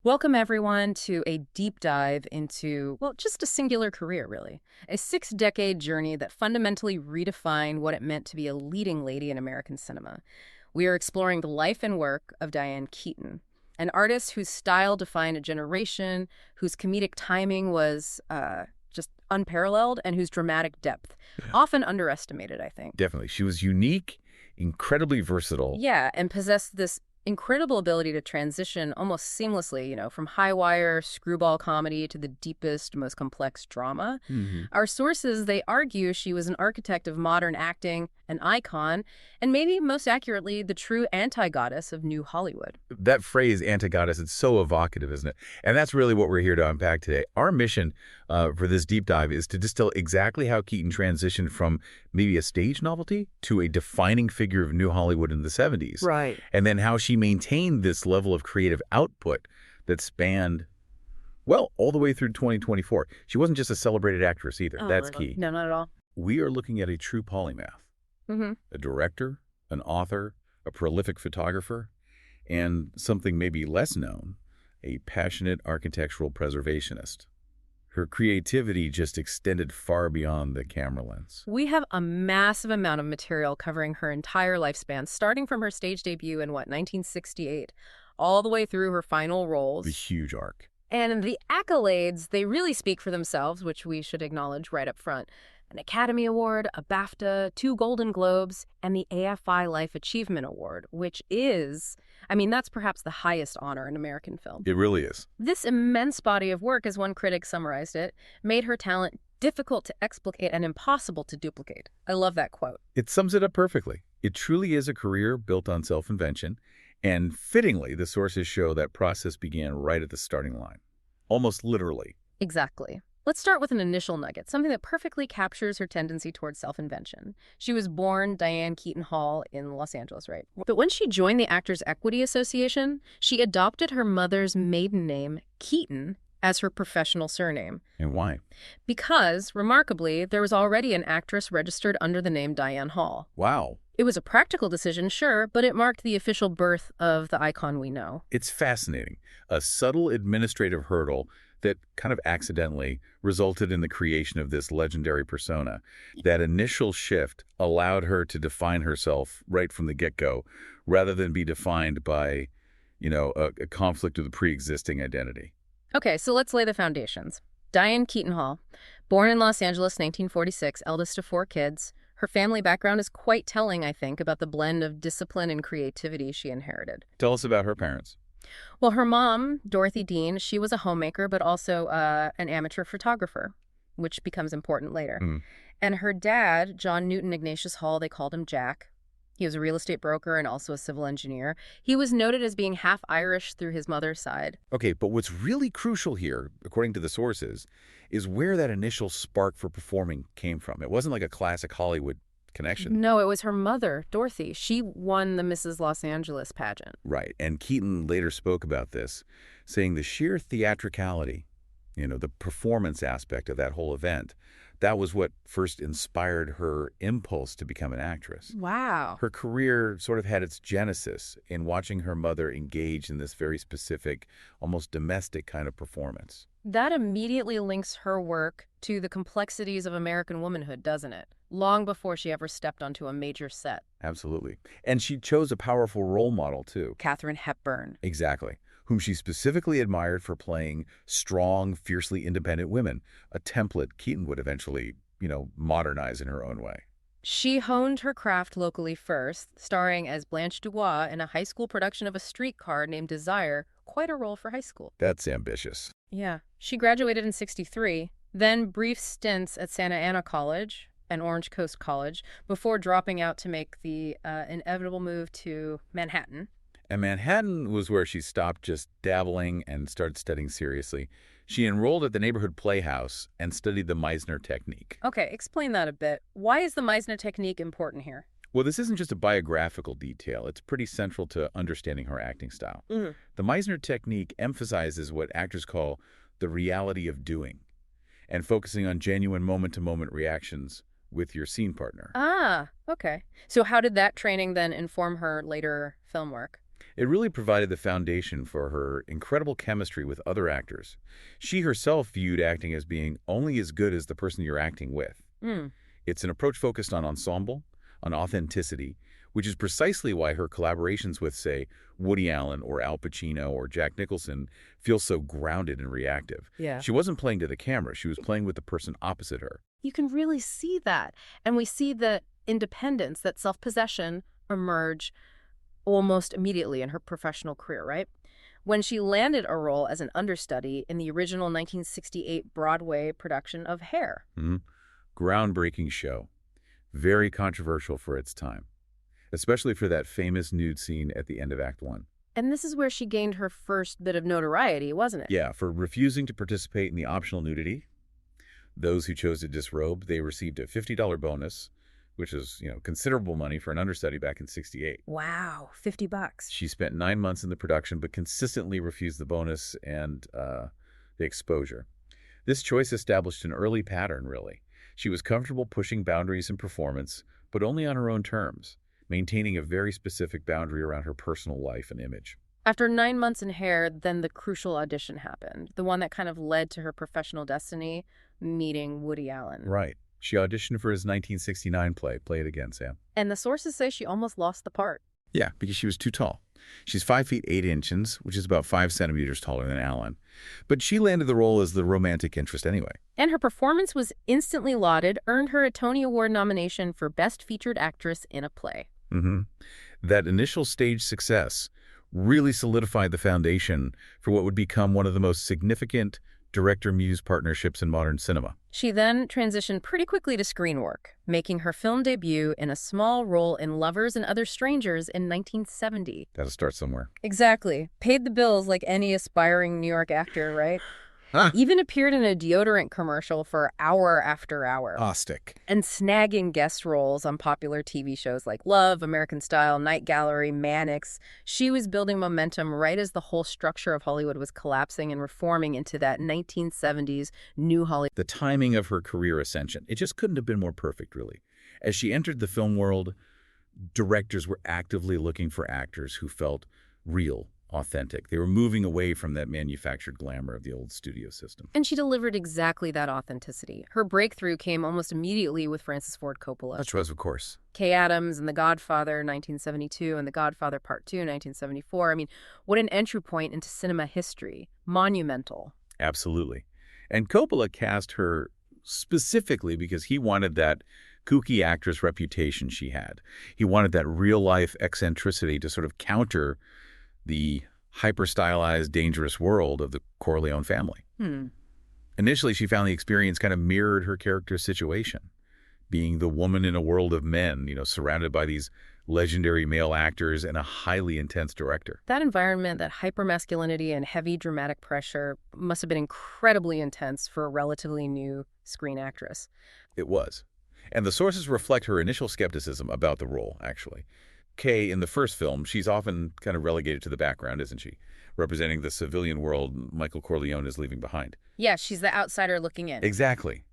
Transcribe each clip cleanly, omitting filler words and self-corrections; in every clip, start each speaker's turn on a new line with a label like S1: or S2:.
S1: Welcome, everyone, to a deep dive into, well, just a singular career, really. A 6-decade journey that fundamentally redefined what it meant to be a leading lady in American cinema. We are exploring the life and work of Diane Keaton, an artist whose style defined a generation, whose comedic timing was just unparalleled, and whose dramatic depth, often underestimated, I think.
S2: Definitely. She was unique, incredibly versatile.
S1: Yeah, and possessed this incredible ability to transition almost seamlessly, from high wire, screwball comedy to the deepest, most complex drama. Our sources, they argue she was an architect of modern acting, an icon, and maybe most accurately, the true anti-goddess of New Hollywood.
S2: That phrase, anti-goddess, it's so evocative, isn't it? And that's really what we're here to unpack today. Our mission for this deep dive is to distill exactly how Keaton transitioned from maybe a stage novelty to a defining figure of New Hollywood in the 70s.
S1: Right.
S2: And then how she maintained this level of creative output that spanned, well, all the way through 2024. She wasn't just a celebrated actress either. That's key.
S1: No, not at all.
S2: We are looking at a true polymath. A director, an author, a prolific photographer, and something maybe less known, a passionate architectural preservationist. Her creativity just extended far beyond the camera lens.
S1: We have a massive amount of material covering her entire lifespan, starting from her stage debut in, 1968, all the way through her final roles.
S2: The huge arc.
S1: And the accolades, they really speak for themselves, which we should acknowledge right up front. An Academy Award, a BAFTA, 2 Golden Globes, and the AFI Life Achievement Award, which is, that's perhaps the highest honor in American film.
S2: It really is.
S1: This immense body of work, as one critic summarized it, made her talent difficult to explicate and impossible to duplicate. I love that quote.
S2: It sums it up perfectly. It truly is a career built on self-invention, and fittingly, the sources show that process began right at the starting line. Almost literally.
S1: Exactly. Let's start with an initial nugget, something that perfectly captures her tendency towards self-invention. She was born Diane Keaton Hall in Los Angeles, right? But when she joined the Actors Equity Association, she adopted her mother's maiden name, Keaton, as her professional surname.
S2: And why?
S1: Because, remarkably, there was already an actress registered under the name Diane Hall.
S2: Wow.
S1: It was a practical decision, sure, but it marked the official birth of the icon we know.
S2: It's fascinating. A subtle administrative hurdle that kind of accidentally resulted in the creation of this legendary persona. That initial shift allowed her to define herself right from the get-go, rather than be defined by, a conflict with a pre-existing identity.
S1: Okay, so let's lay the foundations. Diane Keaton Hall, born in Los Angeles, 1946, eldest of 4 kids. Her family background is quite telling, I think, about the blend of discipline and creativity she inherited.
S2: Tell us about her parents.
S1: Well, her mom, Dorothy Dean, she was a homemaker, but also an amateur photographer, which becomes important later. And her dad, John Newton Ignatius Hall, they called him Jack. He was a real estate broker and also a civil engineer. He was noted as being half Irish through his mother's side.
S2: Okay, but what's really crucial here, according to the sources, is where that initial spark for performing came from. It wasn't like a classic Hollywood connection.
S1: No, it was her mother, Dorothy. She won the Mrs. Los Angeles pageant.
S2: Right, and Keaton later spoke about this, saying the sheer theatricality, the performance aspect of that whole event, that was what first inspired her impulse to become an actress.
S1: Wow.
S2: Her career sort of had its genesis in watching her mother engage in this very specific, almost domestic kind of performance.
S1: That immediately links her work to the complexities of American womanhood, doesn't it? Long before she ever stepped onto a major set.
S2: Absolutely. And she chose a powerful role model, too.
S1: Katharine Hepburn.
S2: Exactly. Whom she specifically admired for playing strong, fiercely independent women, a template Keaton would eventually, modernize in her own way.
S1: She honed her craft locally first, starring as Blanche Dubois in a high school production of A Streetcar Named Desire, quite a role for high school.
S2: That's ambitious.
S1: Yeah. She graduated in '63, then brief stints at Santa Ana College and Orange Coast College before dropping out to make the inevitable move to Manhattan.
S2: And Manhattan was where she stopped just dabbling and started studying seriously. She enrolled at the neighborhood playhouse and studied the Meisner technique.
S1: Okay, explain that a bit. Why is the Meisner technique important here?
S2: Well, this isn't just a biographical detail. It's pretty central to understanding her acting style. The Meisner technique emphasizes what actors call the reality of doing and focusing on genuine moment-to-moment reactions with your scene partner.
S1: Ah, okay. So how did that training then inform her later film work?
S2: It really provided the foundation for her incredible chemistry with other actors. She herself viewed acting as being only as good as the person you're acting with.
S1: Mm.
S2: It's an approach focused on ensemble, on authenticity, which is precisely why her collaborations with, say, Woody Allen or Al Pacino or Jack Nicholson feel so grounded and reactive.
S1: Yeah.
S2: She wasn't playing to the camera, she was playing with the person opposite her.
S1: You can really see that. And we see the independence, that self-possession emerge almost immediately in her professional career, right? When she landed a role as an understudy in the original 1968 Broadway production of Hair.
S2: Groundbreaking show. Very controversial for its time, especially for that famous nude scene at the end of Act 1.
S1: And this is where she gained her first bit of notoriety, wasn't it?
S2: Yeah, for refusing to participate in the optional nudity. Those who chose to disrobe, they received a $50 bonus, which is, considerable money for an understudy back in '68.
S1: Wow, $50.
S2: She spent 9 months in the production, but consistently refused the bonus and the exposure. This choice established an early pattern, really. She was comfortable pushing boundaries in performance, but only on her own terms, maintaining a very specific boundary around her personal life and image.
S1: After 9 months in Hair, then the crucial audition happened, the one that kind of led to her professional destiny, meeting Woody Allen.
S2: Right. She auditioned for his 1969 play. Play it again, Sam.
S1: And the sources say she almost lost the part.
S2: Yeah, because she was too tall. She's 5 feet 8 inches, which is about 5 centimeters taller than Allen. But she landed the role as the romantic interest anyway.
S1: And her performance was instantly lauded, earned her a Tony Award nomination for Best Featured Actress in a Play.
S2: That initial stage success really solidified the foundation for what would become one of the most significant director-muse partnerships in modern cinema.
S1: She then transitioned pretty quickly to screen work, making her film debut in a small role in Lovers and Other Strangers in 1970.
S2: Gotta start somewhere.
S1: Exactly. Paid the bills like any aspiring New York actor, right?
S2: Huh.
S1: Even appeared in a deodorant commercial for hour after hour.
S2: Caustic.
S1: And snagging guest roles on popular TV shows like Love, American Style, Night Gallery, Mannix. She was building momentum right as the whole structure of Hollywood was collapsing and reforming into that 1970s New Hollywood.
S2: The timing of her career ascension, it just couldn't have been more perfect, really. As she entered the film world, directors were actively looking for actors who felt real, authentic. They were moving away from that manufactured glamour of the old studio system.
S1: And she delivered exactly that authenticity. Her breakthrough came almost immediately with Francis Ford Coppola.
S2: Which was, of course.
S1: Kay Adams and The Godfather, 1972, and The Godfather Part 2, 1974. I mean, what an entry point into cinema history. Monumental.
S2: Absolutely. And Coppola cast her specifically because he wanted that kooky actress reputation she had. He wanted that real-life eccentricity to sort of counter the hyper-stylized, dangerous world of the Corleone family. Initially, she found the experience kind of mirrored her character's situation, being the woman in a world of men, surrounded by these legendary male actors and a highly intense director.
S1: That environment, that hypermasculinity and heavy dramatic pressure must have been incredibly intense for a relatively new screen actress.
S2: It was. And the sources reflect her initial skepticism about the role, actually. Kay, in the first film, she's often kind of relegated to the background, isn't she? Representing the civilian world Michael Corleone is leaving behind.
S1: Yeah, she's the outsider looking in.
S2: Exactly.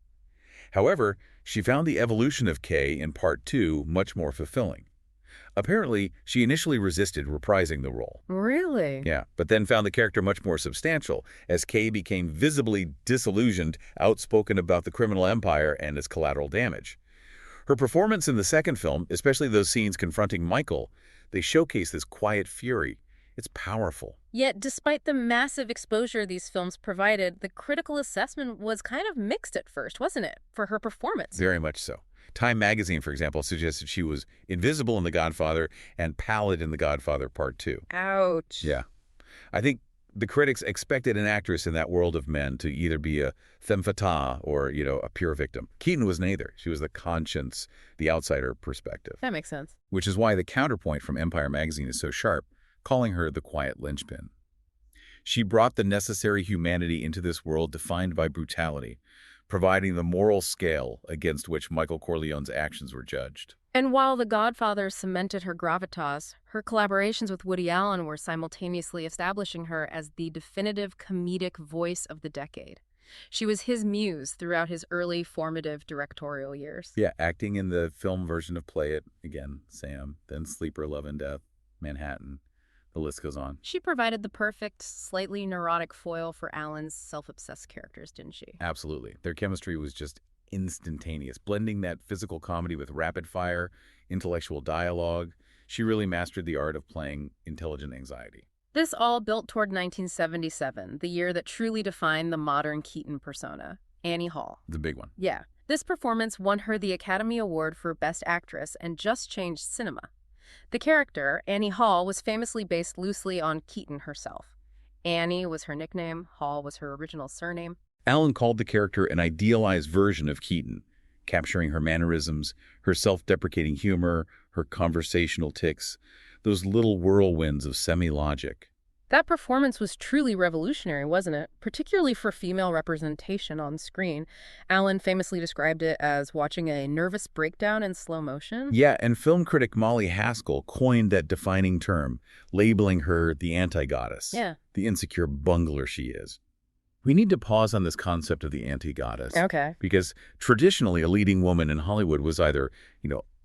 S2: However, she found the evolution of Kay in Part 2 much more fulfilling. Apparently, she initially resisted reprising the role.
S1: Really?
S2: Yeah, but then found the character much more substantial as Kay became visibly disillusioned, outspoken about the criminal empire and its collateral damage. Her performance in the second film, especially those scenes confronting Michael, they showcase this quiet fury. It's powerful.
S1: Yet, despite the massive exposure these films provided, the critical assessment was kind of mixed at first, wasn't it, for her performance?
S2: Very much so. Time magazine, for example, suggested she was invisible in The Godfather and pallid in The Godfather Part 2.
S1: Ouch.
S2: Yeah. I think the critics expected an actress in that world of men to either be a femme fatale or, a pure victim. Keaton was neither. She was the conscience, the outsider perspective.
S1: That makes sense.
S2: Which is why the counterpoint from Empire magazine is so sharp, calling her the quiet linchpin. She brought the necessary humanity into this world defined by brutality, providing the moral scale against which Michael Corleone's actions were judged.
S1: And while The Godfather cemented her gravitas, her collaborations with Woody Allen were simultaneously establishing her as the definitive comedic voice of the decade. She was his muse throughout his early formative directorial years.
S2: Yeah, acting in the film version of Play It, again, Sam, then Sleeper, Love and Death, Manhattan, The list goes on.
S1: She provided the perfect, slightly neurotic foil for Alan's self-obsessed characters, didn't she?
S2: Absolutely. Their chemistry was just instantaneous, blending that physical comedy with rapid-fire, intellectual dialogue. She really mastered the art of playing intelligent anxiety.
S1: This all built toward 1977, the year that truly defined the modern Keaton persona. Annie Hall.
S2: The big one.
S1: Yeah. This performance won her the Academy Award for Best Actress and just changed cinema. The character, Annie Hall, was famously based loosely on Keaton herself. Annie was her nickname, Hall was her original surname.
S2: Alan called the character an idealized version of Keaton, capturing her mannerisms, her self-deprecating humor, her conversational tics, those little whirlwinds of semi-logic.
S1: That performance was truly revolutionary, wasn't it? Particularly for female representation on screen. Alan famously described it as watching a nervous breakdown in slow motion.
S2: Yeah, and film critic Molly Haskell coined that defining term, labeling her the anti-goddess, the insecure bungler she is. We need to pause on this concept of the anti-goddess.
S1: Okay.
S2: Because traditionally, a leading woman in Hollywood was either,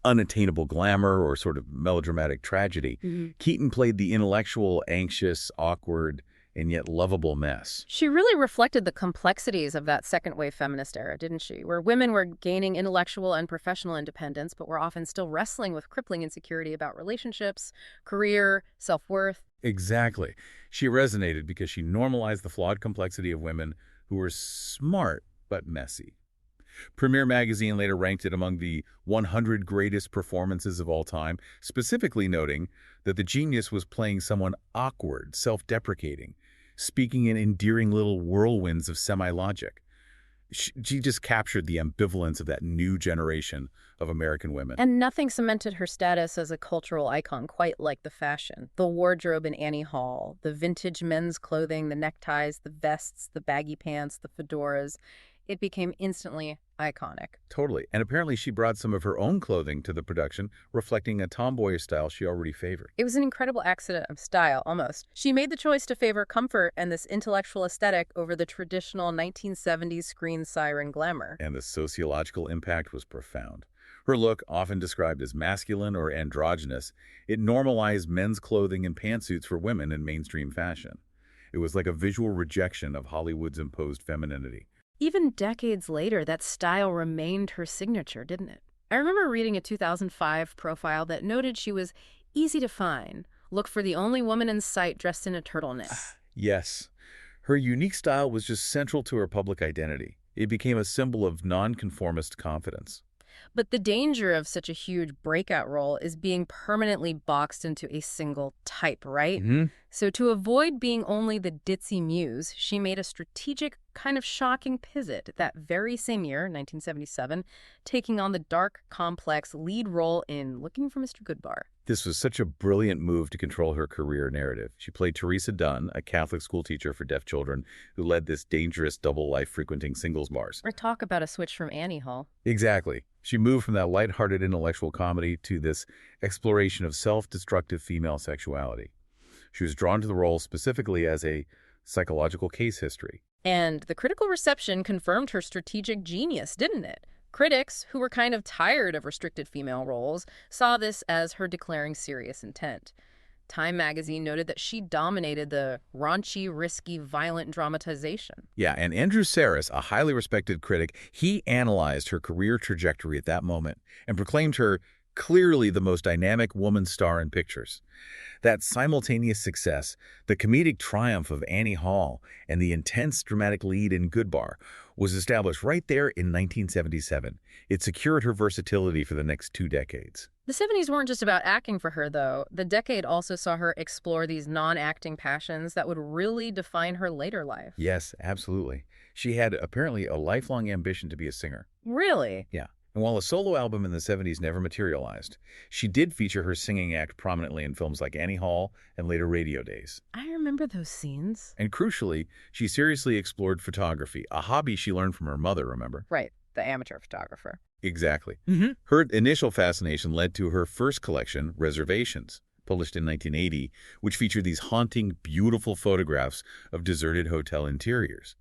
S2: unattainable glamour or sort of melodramatic tragedy. Keaton played the intellectual, anxious, awkward, and yet lovable mess.
S1: She really reflected the complexities of that second-wave feminist era, didn't she? Where women were gaining intellectual and professional independence, but were often still wrestling with crippling insecurity about relationships, career, self-worth.
S2: Exactly. She resonated because she normalized the flawed complexity of women who were smart but messy. Premiere Magazine later ranked it among the 100 greatest performances of all time, specifically noting that the genius was playing someone awkward, self-deprecating, speaking in endearing little whirlwinds of semi-logic. She just captured the ambivalence of that new generation of American women.
S1: And nothing cemented her status as a cultural icon quite like the fashion. The wardrobe in Annie Hall, the vintage men's clothing, the neckties, the vests, the baggy pants, the fedoras. It became instantly iconic.
S2: Totally. And apparently she brought some of her own clothing to the production, reflecting a tomboyish style she already favored.
S1: It was an incredible accident of style, almost. She made the choice to favor comfort and this intellectual aesthetic over the traditional 1970s screen siren glamour.
S2: And the sociological impact was profound. Her look, often described as masculine or androgynous, it normalized men's clothing and pantsuits for women in mainstream fashion. It was like a visual rejection of Hollywood's imposed femininity.
S1: Even decades later, that style remained her signature, didn't it? I remember reading a 2005 profile that noted she was easy to find. Look for the only woman in sight dressed in a turtleneck.
S2: Yes. Her unique style was just central to her public identity. It became a symbol of nonconformist confidence.
S1: But the danger of such a huge breakout role is being permanently boxed into a single type, right? So to avoid being only the ditzy muse, she made a strategic, kind of shocking pivot that very same year, 1977, taking on the dark, complex lead role in Looking for Mr. Goodbar.
S2: This was such a brilliant move to control her career narrative. She played Teresa Dunn, a Catholic schoolteacher for deaf children who led this dangerous double-life frequenting singles bars.
S1: Or talk about a switch from Annie Hall.
S2: Exactly. She moved from that lighthearted intellectual comedy to this exploration of self-destructive female sexuality. She was drawn to the role specifically as a psychological case history.
S1: And the critical reception confirmed her strategic genius, didn't it? Critics, who were kind of tired of restricted female roles, saw this as her declaring serious intent. Time magazine noted that she dominated the raunchy, risky, violent dramatization.
S2: Yeah, and Andrew Sarris, a highly respected critic, he analyzed her career trajectory at that moment and proclaimed her clearly the most dynamic woman star in pictures. That simultaneous success, the comedic triumph of Annie Hall, and the intense dramatic lead in Goodbar was established right there in 1977. It secured her versatility for the next 2 decades.
S1: The 70s weren't just about acting for her, though. The decade also saw her explore these non-acting passions that would really define her later life.
S2: Yes, absolutely. She had apparently a lifelong ambition to be a singer.
S1: Really?
S2: Yeah. And while a solo album in the 70s never materialized, she did feature her singing act prominently in films like Annie Hall and later Radio Days.
S1: I remember those scenes.
S2: And crucially, she seriously explored photography, a hobby she learned from her mother, remember?
S1: Right, the amateur photographer.
S2: Exactly. Her initial fascination led to her first collection, Reservations, published in 1980, which featured these haunting, beautiful photographs of deserted hotel interiors.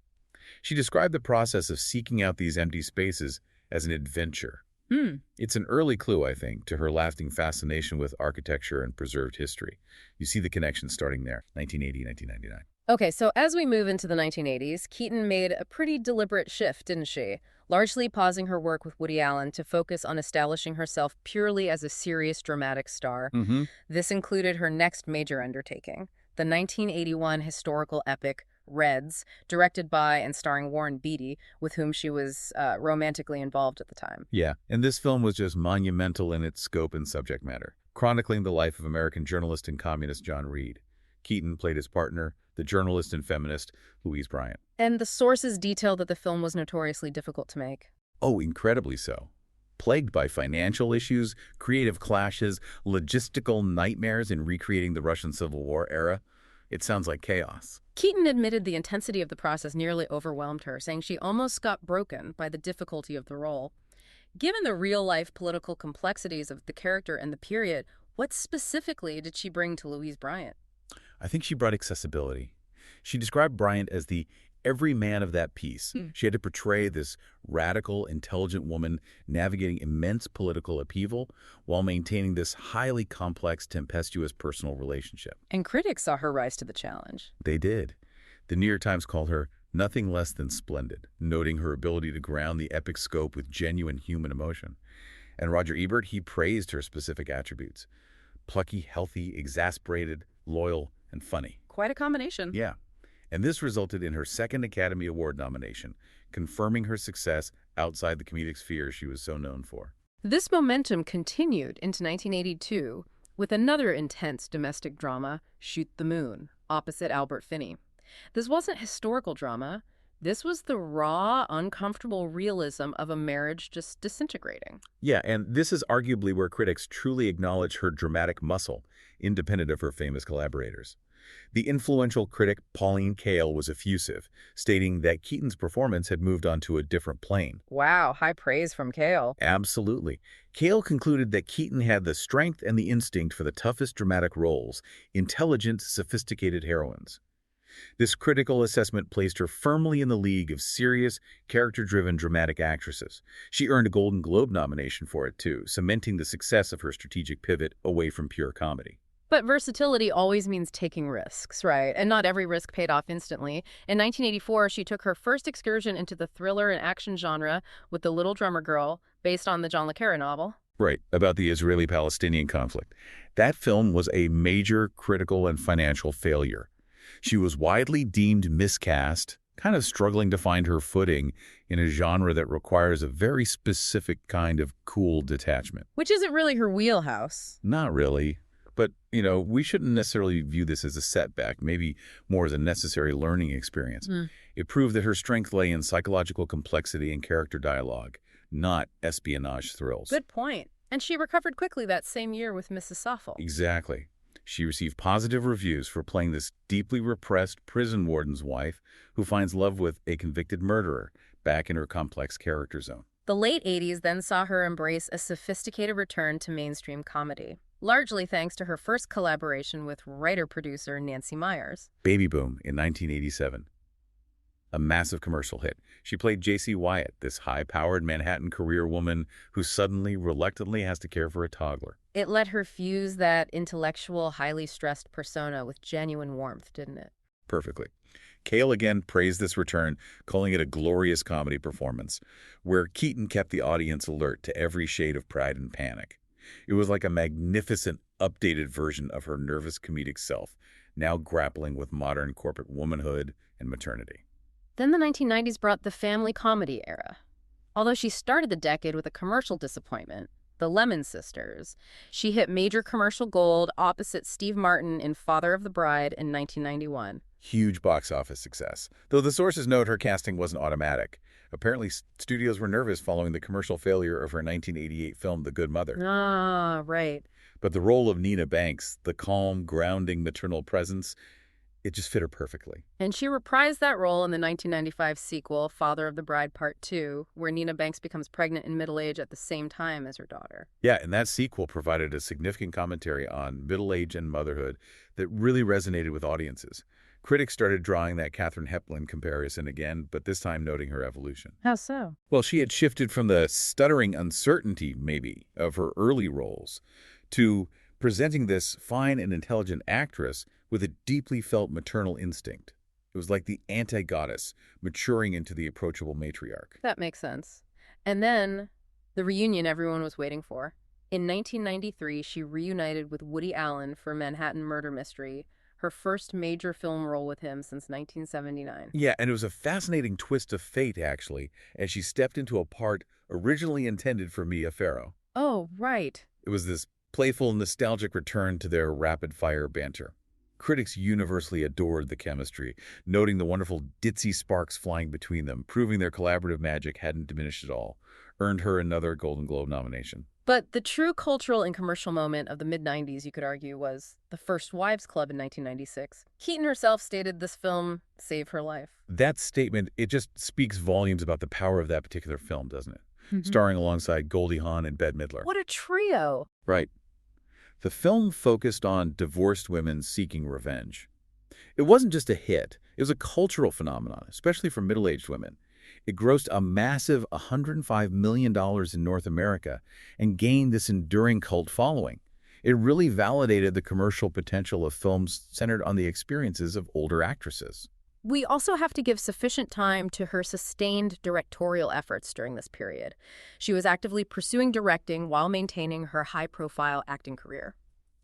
S2: She described the process of seeking out these empty spaces as an adventure.
S1: Hmm.
S2: It's an early clue, I think, to her lasting fascination with architecture and preserved history. You see the connection starting there, 1980, 1999.
S1: Okay, so as we move into the 1980s, Keaton made a pretty deliberate shift, didn't she? Largely pausing her work with Woody Allen to focus on establishing herself purely as a serious dramatic star.
S2: Mm-hmm.
S1: This included her next major undertaking, the 1981 historical epic Reds, directed by and starring Warren Beatty, with whom she was romantically involved at the time.
S2: Yeah, and this film was just monumental in its scope and subject matter, chronicling the life of American journalist and communist John Reed. Keaton played his partner, the journalist and feminist Louise Bryant.
S1: And the sources detail that the film was notoriously difficult to make.
S2: Oh, incredibly so. Plagued by financial issues, creative clashes, logistical nightmares in recreating the Russian Civil War era. It sounds like chaos.
S1: Keaton admitted the intensity of the process nearly overwhelmed her, saying she almost got broken by the difficulty of the role. Given the real-life political complexities of the character and the period, what specifically did she bring to Louise Bryant?
S2: I think she brought accessibility. She described Bryant as the every man of that piece. She had to portray this radical, intelligent woman navigating immense political upheaval while maintaining this highly complex, tempestuous personal relationship.
S1: And critics saw her rise to the challenge.
S2: They did. The New York Times called her nothing less than splendid, noting her ability to ground the epic scope with genuine human emotion. And Roger Ebert, he praised her specific attributes: plucky, healthy, exasperated, loyal, and funny.
S1: Quite a combination.
S2: Yeah. And this resulted in her second Academy Award nomination, confirming her success outside the comedic sphere she was so known for.
S1: This momentum continued into 1982 with another intense domestic drama, Shoot the Moon, opposite Albert Finney. This wasn't historical drama. This was the raw, uncomfortable realism of a marriage just disintegrating.
S2: Yeah, and this is arguably where critics truly acknowledge her dramatic muscle, independent of her famous collaborators. The influential critic Pauline Kael was effusive, stating that Keaton's performance had moved on to a different plane.
S1: Wow, high praise from Kael.
S2: Absolutely. Kael concluded that Keaton had the strength and the instinct for the toughest dramatic roles, intelligent, sophisticated heroines. This critical assessment placed her firmly in the league of serious, character-driven dramatic actresses. She earned a Golden Globe nomination for it, too, cementing the success of her strategic pivot away from pure comedy.
S1: But versatility always means taking risks, right? And not every risk paid off instantly. In 1984, she took her first excursion into the thriller and action genre with The Little Drummer Girl, based on the John le Carre novel.
S2: Right, about the Israeli-Palestinian conflict. That film was a major critical and financial failure. She was widely deemed miscast, kind of struggling to find her footing in a genre that requires a very specific kind of cool detachment.
S1: Which isn't really her wheelhouse.
S2: Not really. But, we shouldn't necessarily view this as a setback, maybe more as a necessary learning experience. It proved that her strength lay in psychological complexity and character dialogue, not espionage thrills.
S1: Good point. And she recovered quickly that same year with Mrs. Soffel.
S2: Exactly. She received positive reviews for playing this deeply repressed prison warden's wife who finds love with a convicted murderer, back in her complex character zone.
S1: The late 80s then saw her embrace a sophisticated return to mainstream comedy, largely thanks to her first collaboration with writer-producer Nancy Meyers.
S2: Baby Boom in 1987. A massive commercial hit. She played J.C. Wyatt, this high-powered Manhattan career woman who suddenly, reluctantly has to care for a toddler.
S1: It let her fuse that intellectual, highly stressed persona with genuine warmth, didn't it?
S2: Perfectly. Kael again praised this return, calling it a glorious comedy performance, where Keaton kept the audience alert to every shade of pride and panic. It was like a magnificent, updated version of her nervous comedic self, now grappling with modern corporate womanhood and maternity.
S1: Then the 1990s brought the family comedy era. Although she started the decade with a commercial disappointment, The Lemon Sisters, she hit major commercial gold opposite Steve Martin in Father of the Bride in 1991.
S2: Huge box office success, though the sources note her casting wasn't automatic. Apparently, studios were nervous following the commercial failure of her 1988 film, The Good Mother.
S1: Ah, right.
S2: But the role of Nina Banks, the calm, grounding maternal presence, it just fit her perfectly.
S1: And she reprised that role in the 1995 sequel, Father of the Bride Part 2, where Nina Banks becomes pregnant in middle age at the same time as her daughter.
S2: Yeah, and that sequel provided a significant commentary on middle age and motherhood that really resonated with audiences. Critics started drawing that Katharine Hepburn comparison again, but this time noting her evolution.
S1: How so?
S2: Well, she had shifted from the stuttering uncertainty, maybe, of her early roles to presenting this fine and intelligent actress with a deeply felt maternal instinct. It was like the anti-goddess maturing into the approachable matriarch.
S1: That makes sense. And then the reunion everyone was waiting for. In 1993, she reunited with Woody Allen for Manhattan Murder Mystery, her first major film role with him since 1979.
S2: Yeah, and it was a fascinating twist of fate, actually, as she stepped into a part originally intended for Mia Farrow.
S1: Oh, right.
S2: It was this playful, nostalgic return to their rapid-fire banter. Critics universally adored the chemistry, noting the wonderful ditzy sparks flying between them, proving their collaborative magic hadn't diminished at all. Earned her another Golden Globe nomination.
S1: But the true cultural and commercial moment of the mid-90s, you could argue, was The First Wives Club in 1996. Keaton herself stated this film saved her life.
S2: That statement, it just speaks volumes about the power of that particular film, doesn't it? Starring alongside Goldie Hawn and Bette Midler.
S1: What a trio!
S2: Right. The film focused on divorced women seeking revenge. It wasn't just a hit. It was a cultural phenomenon, especially for middle-aged women. It grossed a massive $105 million in North America and gained this enduring cult following. It really validated the commercial potential of films centered on the experiences of older actresses.
S1: We also have to give sufficient time to her sustained directorial efforts during this period. She was actively pursuing directing while maintaining her high-profile acting career.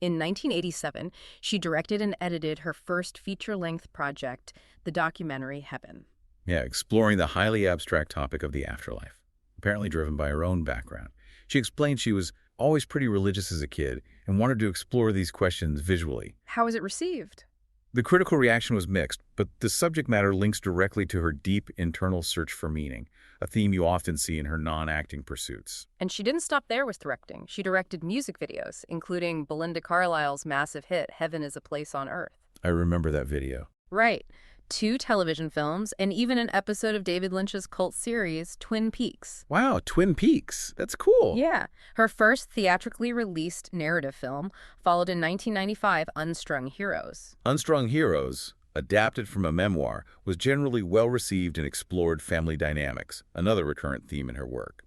S1: In 1987, she directed and edited her first feature-length project, the documentary Heaven.
S2: Yeah, exploring the highly abstract topic of the afterlife, apparently driven by her own background. She explained she was always pretty religious as a kid and wanted to explore these questions visually.
S1: How was it received?
S2: The critical reaction was mixed, but the subject matter links directly to her deep internal search for meaning, a theme you often see in her non-acting pursuits.
S1: And she didn't stop there with directing. She directed music videos, including Belinda Carlisle's massive hit, Heaven is a Place on Earth.
S2: I remember that video.
S1: Right. 2 television films, and even an episode of David Lynch's cult series, Twin Peaks.
S2: Wow, Twin Peaks. That's cool.
S1: Yeah. Her first theatrically released narrative film followed in 1995, Unstrung Heroes.
S2: Unstrung Heroes, adapted from a memoir, was generally well-received and explored family dynamics, another recurrent theme in her work.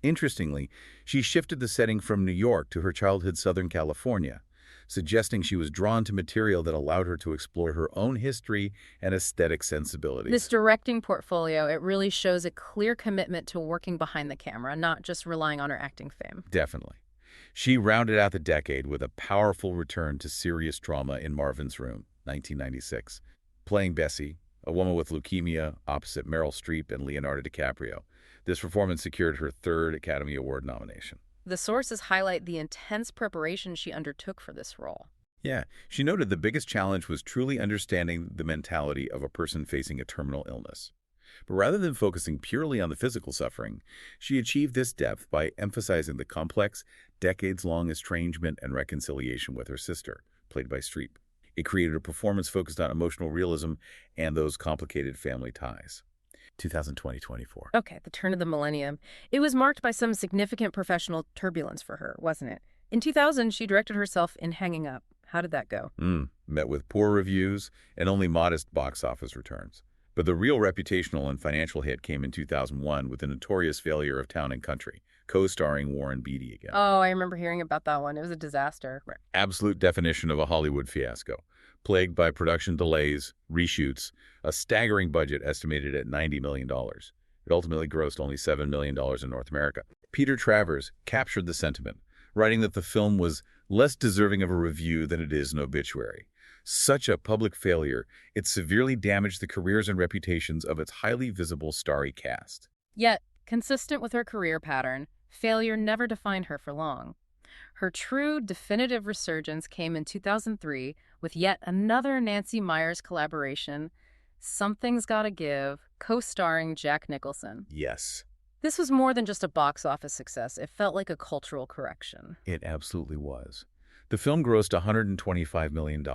S2: Interestingly, she shifted the setting from New York to her childhood Southern California, suggesting she was drawn to material that allowed her to explore her own history and aesthetic sensibilities.
S1: This directing portfolio, it really shows a clear commitment to working behind the camera, not just relying on her acting fame.
S2: Definitely. She rounded out the decade with a powerful return to serious drama in Marvin's Room, 1996, playing Bessie, a woman with leukemia, opposite Meryl Streep and Leonardo DiCaprio. This performance secured her 3rd Academy Award nomination.
S1: The sources highlight the intense preparation she undertook for this role.
S2: Yeah, she noted the biggest challenge was truly understanding the mentality of a person facing a terminal illness. But rather than focusing purely on the physical suffering, she achieved this depth by emphasizing the complex, decades-long estrangement and reconciliation with her sister, played by Streep. It created a performance focused on emotional realism and those complicated family ties. 2020-24.
S1: Okay, the turn of the millennium. It was marked by some significant professional turbulence for her, wasn't it? In 2000, she directed herself in Hanging Up. How did that go?
S2: Met with poor reviews and only modest box office returns. But the real reputational and financial hit came in 2001 with the notorious failure of Town and Country, co-starring Warren Beatty again.
S1: Oh, I remember hearing about that one. It was a disaster.
S2: Right. Absolute definition of a Hollywood fiasco, plagued by production delays, reshoots, a staggering budget estimated at $90 million. It ultimately grossed only $7 million in North America. Peter Travers captured the sentiment, writing that the film was less deserving of a review than it is an obituary. Such a public failure, it severely damaged the careers and reputations of its highly visible starry cast.
S1: Yet, consistent with her career pattern, failure never defined her for long. Her true, definitive resurgence came in 2003 with yet another Nancy Meyers collaboration, Something's Gotta Give, co-starring Jack Nicholson.
S2: Yes.
S1: This was more than just a box office success. It felt like a cultural correction.
S2: It absolutely was. The film grossed $125 million,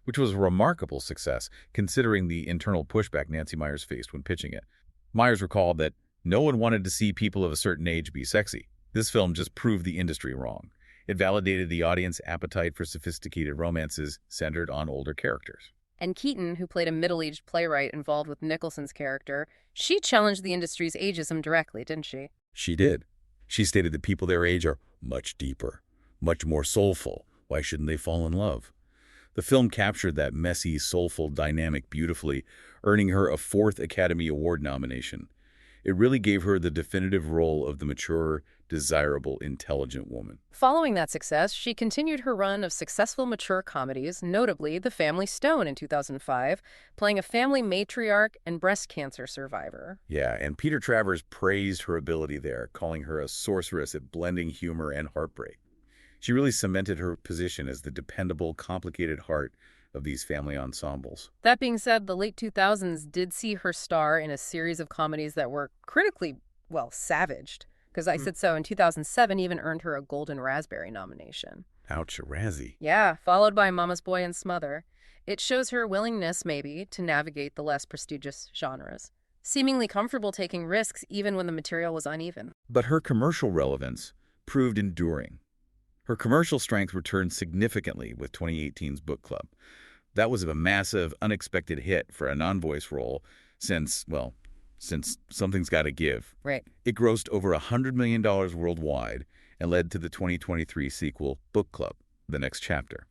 S2: which was a remarkable success considering the internal pushback Nancy Meyers faced when pitching it. Meyers recalled that no one wanted to see people of a certain age be sexy. This film just proved the industry wrong. It validated the audience appetite for sophisticated romances centered on older characters.
S1: And Keaton, who played a middle-aged playwright involved with Nicholson's character, she challenged the industry's ageism directly, didn't she?
S2: She did. She stated that people their age are much deeper, much more soulful. Why shouldn't they fall in love? The film captured that messy, soulful dynamic beautifully, earning her a 4th Academy Award nomination. It really gave her the definitive role of the mature, desirable, intelligent woman.
S1: Following that success, she continued her run of successful mature comedies, notably The Family Stone in 2005, playing a family matriarch and breast cancer survivor.
S2: Yeah, and Peter Travers praised her ability there, calling her a sorceress at blending humor and heartbreak. She really cemented her position as the dependable, complicated heart of these family ensembles.
S1: That being said, the late 2000s did see her star in a series of comedies that were critically, well, savaged. Because I Said So in 2007 even earned her a Golden Raspberry nomination.
S2: Ouch, a Razzie.
S1: Yeah, followed by Mama's Boy and Smother. It shows her willingness, maybe, to navigate the less prestigious genres, seemingly comfortable taking risks even when the material was uneven.
S2: But her commercial relevance proved enduring. Her commercial strength returned significantly with 2018's Book Club. That was a massive, unexpected hit for a non-voice role since Something's Gotta Give.
S1: Right.
S2: It grossed over $100 million worldwide and led to the 2023 sequel, Book Club, The Next Chapter.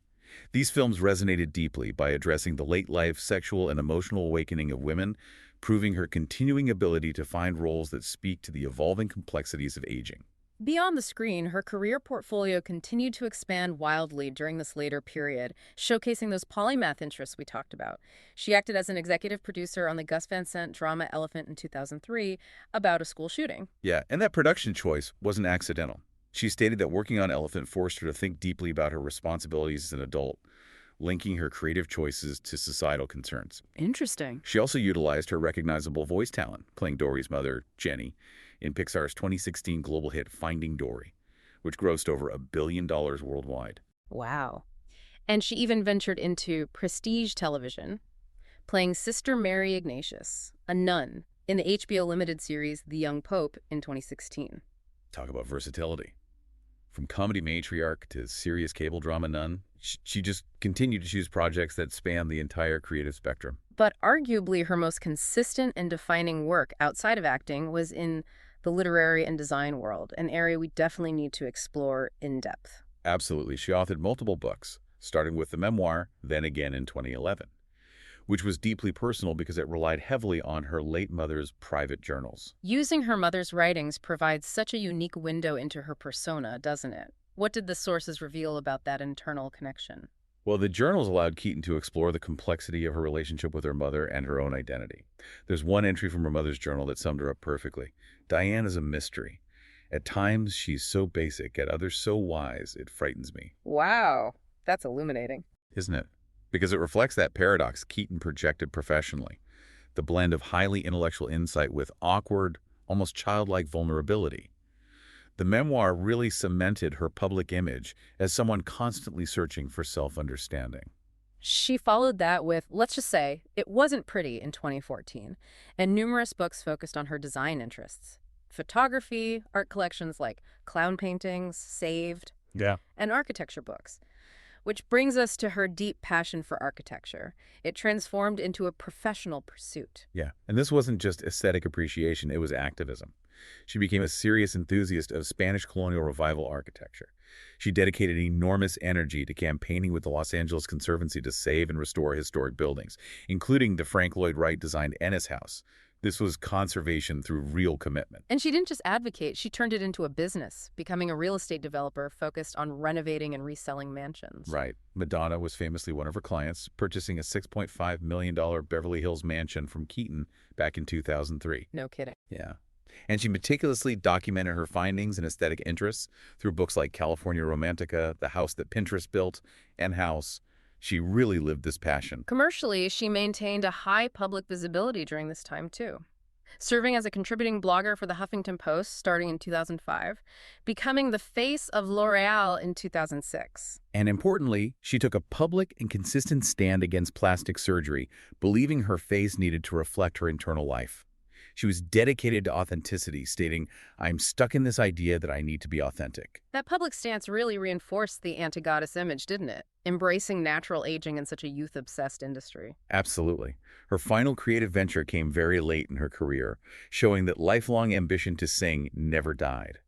S2: These films resonated deeply by addressing the late-life sexual and emotional awakening of women, proving her continuing ability to find roles that speak to the evolving complexities of aging.
S1: Beyond the screen, her career portfolio continued to expand wildly during this later period, showcasing those polymath interests we talked about. She acted as an executive producer on the Gus Van Sant drama Elephant in 2003 about a school shooting.
S2: Yeah, and that production choice wasn't accidental. She stated that working on Elephant forced her to think deeply about her responsibilities as an adult, linking her creative choices to societal concerns.
S1: Interesting.
S2: She also utilized her recognizable voice talent, playing Dory's mother, Jenny, in Pixar's 2016 global hit Finding Dory, which grossed over $1 billion worldwide.
S1: Wow. And she even ventured into prestige television, playing Sister Mary Ignatius, a nun, in the HBO limited series The Young Pope in 2016.
S2: Talk about versatility. From comedy matriarch to serious cable drama nun, she just continued to choose projects that span the entire creative spectrum.
S1: But arguably her most consistent and defining work outside of acting was in the literary and design world, an area we definitely need to explore in depth.
S2: Absolutely. She authored multiple books, starting with the memoir, Then Again in 2011, which was deeply personal because it relied heavily on her late mother's private journals.
S1: Using her mother's writings provides such a unique window into her persona, doesn't it? What did the sources reveal about that internal connection?
S2: Well, the journals allowed Keaton to explore the complexity of her relationship with her mother and her own identity. There's one entry from her mother's journal that summed her up perfectly. Diane is a mystery. At times, she's so basic, at others so wise, it frightens me.
S1: Wow, that's illuminating.
S2: Isn't it? Because it reflects that paradox Keaton projected professionally, the blend of highly intellectual insight with awkward, almost childlike vulnerability. The memoir really cemented her public image as someone constantly searching for self-understanding.
S1: She followed that with, let's just say, It Wasn't Pretty in 2014, and numerous books focused on her design interests. Photography, art collections like clown paintings, Saved, and architecture books. Which brings us to her deep passion for architecture. It transformed into a professional pursuit.
S2: Yeah, and this wasn't just aesthetic appreciation, it was activism. She became a serious enthusiast of Spanish colonial revival architecture. She dedicated enormous energy to campaigning with the Los Angeles Conservancy to save and restore historic buildings, including the Frank Lloyd Wright-designed Ennis House. This was conservation through real commitment.
S1: And she didn't just advocate, she turned it into a business, becoming a real estate developer focused on renovating and reselling mansions.
S2: Right. Madonna was famously one of her clients, purchasing a $6.5 million Beverly Hills mansion from Keaton back in 2003.
S1: No kidding.
S2: Yeah. And she meticulously documented her findings and aesthetic interests through books like California Romantica, The House That Pinterest Built, and House. She really lived this passion.
S1: Commercially, she maintained a high public visibility during this time, too. Serving as a contributing blogger for the Huffington Post starting in 2005, becoming the face of L'Oreal in 2006.
S2: And importantly, she took a public and consistent stand against plastic surgery, believing her face needed to reflect her internal life. She was dedicated to authenticity, stating, "I'm stuck in this idea that I need to be authentic."
S1: That public stance really reinforced the anti-goddess image, didn't it? Embracing natural aging in such a youth-obsessed industry.
S2: Absolutely. Her final creative venture came very late in her career, showing that lifelong ambition to sing never died.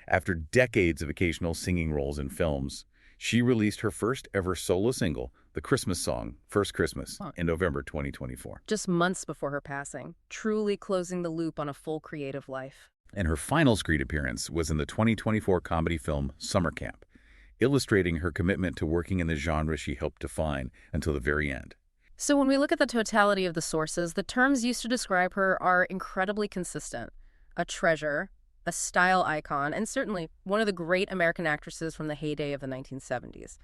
S2: After decades of occasional singing roles in films, she released her first ever solo single, the Christmas song, First Christmas,
S1: Huh.
S2: in November 2024.
S1: Just months before her passing, truly closing the loop on a full creative life.
S2: And her final screen appearance was in the 2024 comedy film Summer Camp, illustrating her commitment to working in the genre she helped define until the very end.
S1: So when we look at the totality of the sources, the terms used to describe her are incredibly consistent. A treasure, a style icon, and certainly one of the great American actresses from the heyday of the 1970s.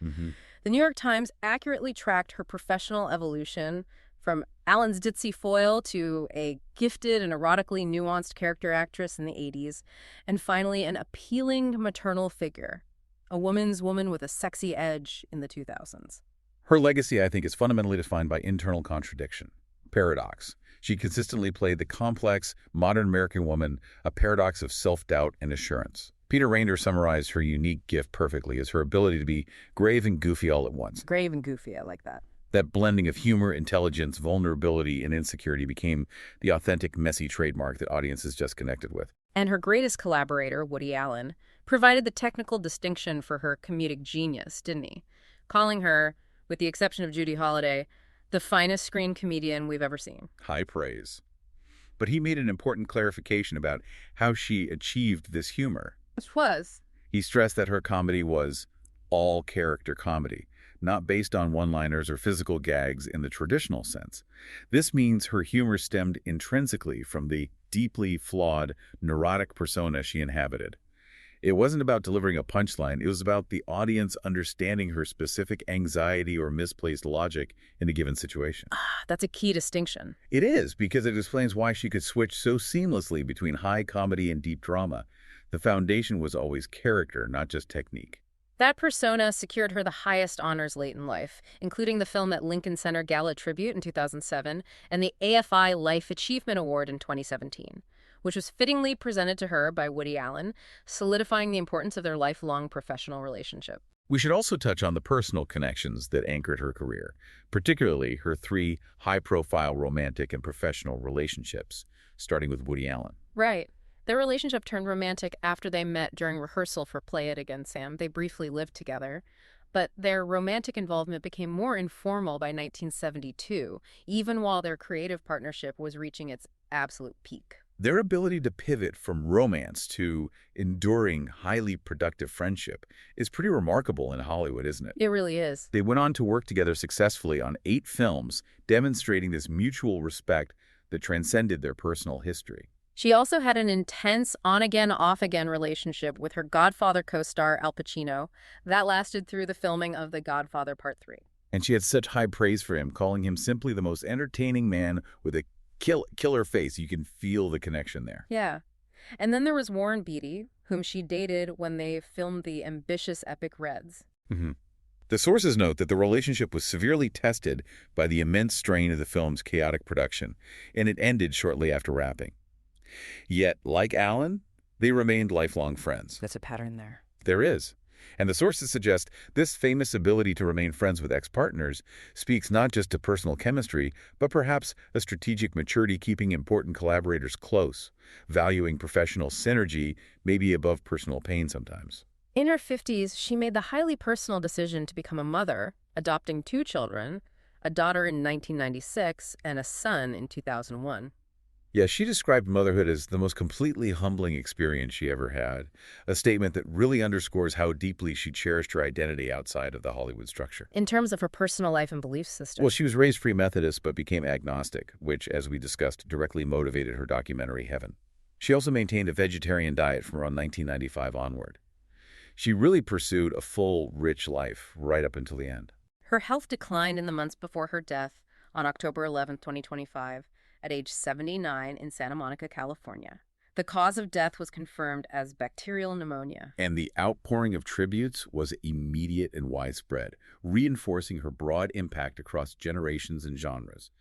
S1: The New York Times accurately tracked her professional evolution from Alan's ditzy foil to a gifted and erotically nuanced character actress in the 80s, and finally an appealing maternal figure, a woman's woman with a sexy edge in the 2000s.
S2: Her legacy, I think, is fundamentally defined by internal contradiction, paradox. She consistently played the complex, modern American woman, a paradox of self-doubt and assurance. Peter Rainer summarized her unique gift perfectly as her ability to be grave and goofy all at once.
S1: Grave and goofy, I like that.
S2: That blending of humor, intelligence, vulnerability, and insecurity became the authentic, messy trademark that audiences just connected with.
S1: And her greatest collaborator, Woody Allen, provided the technical distinction for her comedic genius, didn't he? Calling her, with the exception of Judy Holliday, the finest screen comedian we've ever seen.
S2: High praise. But he made an important clarification about how she achieved this humor.
S1: Which was?
S2: He stressed that her comedy was all character comedy, not based on one-liners or physical gags in the traditional sense. This means her humor stemmed intrinsically from the deeply flawed, neurotic persona she inhabited. It wasn't about delivering a punchline, it was about the audience understanding her specific anxiety or misplaced logic in a given situation.
S1: That's a key distinction.
S2: It is, because it explains why she could switch so seamlessly between high comedy and deep drama. The foundation was always character, not just technique.
S1: That persona secured her the highest honors late in life, including the Film at Lincoln Center Gala Tribute in 2007 and the AFI Life Achievement Award in 2017, which was fittingly presented to her by Woody Allen, solidifying the importance of their lifelong professional relationship.
S2: We should also touch on the personal connections that anchored her career, particularly her 3 high-profile romantic and professional relationships, starting with Woody Allen.
S1: Right. Their relationship turned romantic after they met during rehearsal for Play It Again, Sam. They briefly lived together, but their romantic involvement became more informal by 1972, even while their creative partnership was reaching its absolute peak.
S2: Their ability to pivot from romance to enduring, highly productive friendship is pretty remarkable in Hollywood, isn't it?
S1: It really is.
S2: They went on to work together successfully on 8 films, demonstrating this mutual respect that transcended their personal history.
S1: She also had an intense on-again, off-again relationship with her Godfather co-star Al Pacino that lasted through the filming of The Godfather Part 3.
S2: And she had such high praise for him, calling him simply the most entertaining man with a killer face. You can feel the connection there.
S1: Yeah. And then there was Warren Beatty, whom she dated when they filmed the ambitious epic Reds.
S2: The sources note that the relationship was severely tested by the immense strain of the film's chaotic production, and it ended shortly after wrapping. Yet, like Allen, they remained lifelong friends.
S1: There's a pattern there.
S2: There is. And the sources suggest this famous ability to remain friends with ex-partners speaks not just to personal chemistry, but perhaps a strategic maturity keeping important collaborators close, valuing professional synergy maybe above personal pain sometimes.
S1: In her 50s, she made the highly personal decision to become a mother, adopting 2 children, a daughter in 1996 and a son in 2001.
S2: Yeah, she described motherhood as the most completely humbling experience she ever had, a statement that really underscores how deeply she cherished her identity outside of the Hollywood structure.
S1: In terms of her personal life and belief system.
S2: Well, she was raised Free Methodist but became agnostic, which, as we discussed, directly motivated her documentary Heaven. She also maintained a vegetarian diet from around 1995 onward. She really pursued a full, rich life right up until the end.
S1: Her health declined in the months before her death on October 11, 2025. At age 79 in Santa Monica, California. The cause of death was confirmed as bacterial pneumonia.
S2: And the outpouring of tributes was immediate and widespread, reinforcing her broad impact across generations and genres.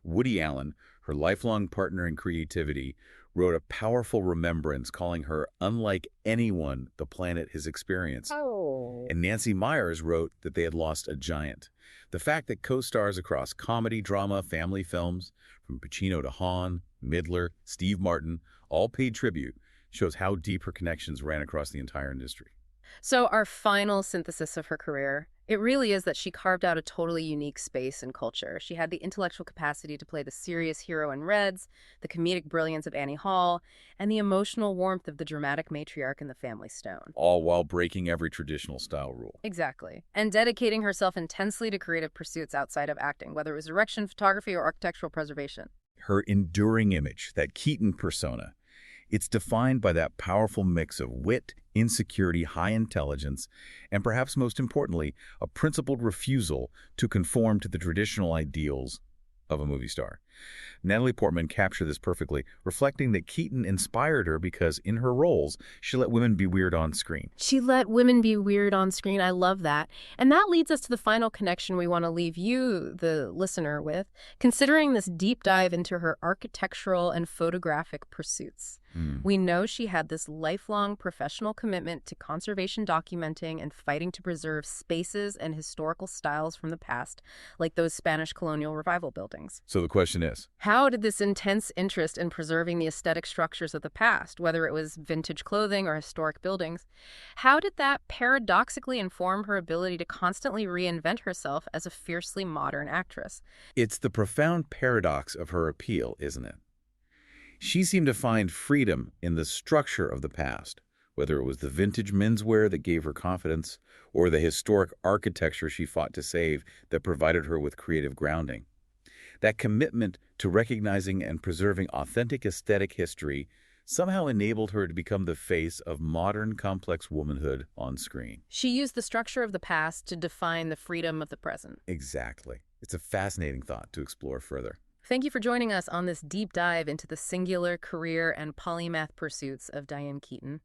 S2: Woody Allen, Her lifelong partner in creativity wrote a powerful remembrance calling her unlike anyone the planet has experienced.
S1: Oh.
S2: And Nancy Meyers wrote that they had lost a giant. The fact that co-stars across comedy, drama, family films, from Pacino to Hahn, Midler, Steve Martin, all paid tribute, shows how deep her connections ran across the entire industry.
S1: So our final synthesis of her career, it really is that she carved out a totally unique space in culture. She had the intellectual capacity to play the serious hero in Reds, the comedic brilliance of Annie Hall, and the emotional warmth of the dramatic matriarch in The Family Stone.
S2: All while breaking every traditional style rule.
S1: Exactly. And dedicating herself intensely to creative pursuits outside of acting, whether it was direction, photography, or architectural preservation.
S2: Her enduring image, that Keaton persona, it's defined by that powerful mix of wit, insecurity, high intelligence, and perhaps most importantly, a principled refusal to conform to the traditional ideals of a movie star. Natalie Portman captured this perfectly, reflecting that Keaton inspired her because in her roles, she let women be weird on screen.
S1: She let women be weird on screen. I love that. And that leads us to the final connection we want to leave you, the listener, with, considering this deep dive into her architectural and photographic pursuits. We know she had this lifelong professional commitment to conservation documenting and fighting to preserve spaces and historical styles from the past, like those Spanish colonial revival buildings.
S2: So the question is,
S1: How did this intense interest in preserving the aesthetic structures of the past, whether it was vintage clothing or historic buildings, how did that paradoxically inform her ability to constantly reinvent herself as a fiercely modern actress?
S2: it's the profound paradox of her appeal, isn't it? She seemed to find freedom in the structure of the past, whether it was the vintage menswear that gave her confidence or the historic architecture she fought to save that provided her with creative grounding. That commitment to recognizing and preserving authentic aesthetic history somehow enabled her to become the face of modern complex womanhood on screen.
S1: She used the structure of the past to define the freedom of the present.
S2: Exactly. It's a fascinating thought to explore further.
S1: Thank you for joining us on this deep dive into the singular career and polymath pursuits of Diane Keaton.